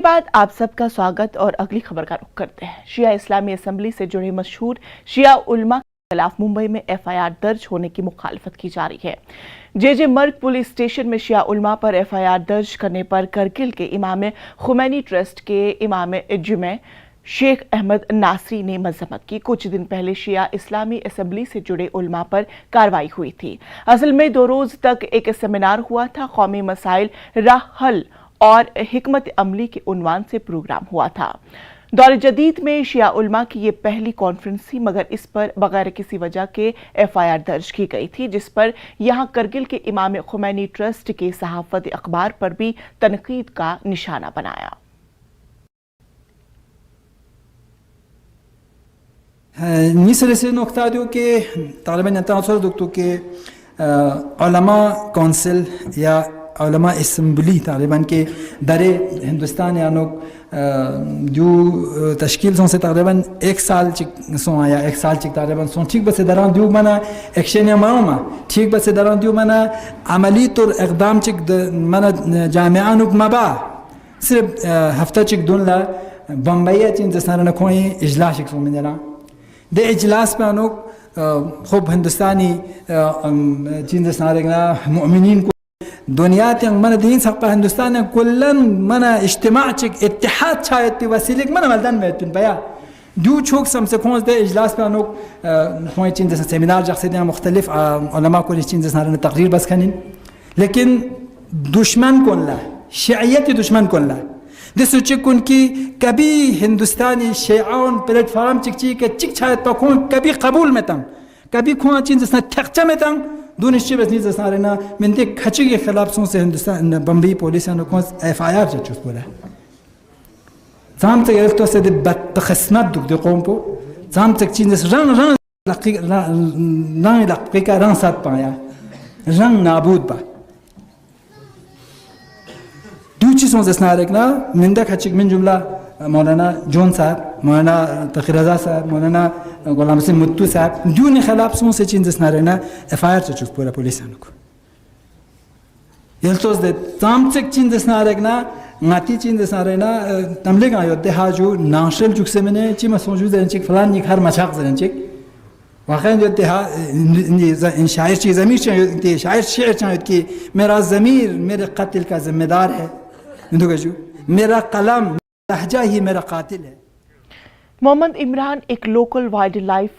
बाद आप सबका स्वागत और अगली खबर का रुख करते हैं। शिया इस्लामी असेंबली से जुड़े मशहूर शिया उलमा के खिलाफ मुंबई में एफआईआर दर्ज होने की मुखालफत की जा रही है। जे मर्ग पुलिस स्टेशन में शिया उलमा पर एफआईआर दर्ज करने पर करगिल के इमाम खुमैनी ट्रस्ट के इमाम जुमे शेख अहमद नासरी ने मजम्मत की। कुछ दिन पहले शिया इस्लामी असेंबली से जुड़े उलमा पर कार्रवाई हुई थी। असल में 2 रोज तक एक सेमिनार हुआ था। कौमी मसाइल राह हल और हिकमत अमली के उन्वान से प्रोग्राम हुआ था। दौर जदीद में शिया उलमा की ये पहली कॉन्फ्रेंस थी, मगर इस पर बगैर किसी वजह के एफआईआर दर्ज की गई थी, जिस पर यहां करगिल के इमाम खुमैनी ट्रस्ट के सहाफत अखबार पर भी तनकीद का निशाना बनाया। निसरसे नोक्ता दो के तालिबान अंतरराष्ट्रीय दुक्तों के उलमा काउंसिल या उलमा असेंबली तालिबान के दरे हिंदुस्तान यानो जो तश्कील से तकरीबन 1 साल सो आया 1 साल तालिबान सो ठीक बस दरान दो मना एक्शन या मामा ठीक बस दरान दो मना अमली तौर इकदाम मना जामियान मबा सिर्फ हफ्ता दोन ला बम्बई चीन जसाना कोई इजलास सो मिलना दे इजलास पे अनु खूब हिंदुस्तानी चीन जसाना मुमिनीन को दुनिया तंग मन दीन सक हिंदुस्तान कुल्लन मन इज्तिमा चिक इत्तेहाद छायत वसीलिक मन मलदन में तुन बया दो छोक सम से खोज दे इजलास पे अनु कोई चीन जैसा सेमिनार जैसे दे मुख्तलिफ उलमा को चीन जैसा तकरीर बस खनिन लेकिन दुश्मन कौन ला शियत दुश्मन कौन ला दे सोचे कौन की कभी हिंदुस्तानी शियाओं प्लेटफॉर्म चिक छायत पर कौन कभी कबूल में तंग कभी खोआ चीन जैसा ठक्चा में तंग दो निश्चय बस नहीं जैसा रहना मिनते खची के खिलाफ से हिंदुस्तान बम्बई पुलिस ने कौन एफआईआर चुस बोला जाम तक एक तो से बतखसमत दुख दे कौम को जाम तक चीन जैसे रंग लकी का रंग साथ पाया रंग नाबूद बा दो चीज़ों से स्नारक ना मिंदा खची मिन जुमला मौलाना जोन साहब मौलाना तकीर रज़ा साहब मौलाना गुलाम हसन मुत्तू साहब दो ने खिलाफ से चीन जैसा रहना एफआईआर चुस पूरा पुलिस ने को ये तो दे ताम तक चीन जैसा रहना नाती चीन जैसा रहना तमले का योद्धा हा जो नाशल जुक से मैंने चीमा सोचूं जैन चिक फलान निखार मचाक जैन चिक वाक़ई योद्धा हा इन शायर चीज़ ज़मीर चाहिए शायर शेर चाहिए कि मेरा ज़मीर मेरे कत्ल का जिम्मेदार है मेरा कलम लहजा ही मेरा कातिल है। मोहम्मद इमरान एक लोकल वाइल्ड लाइफ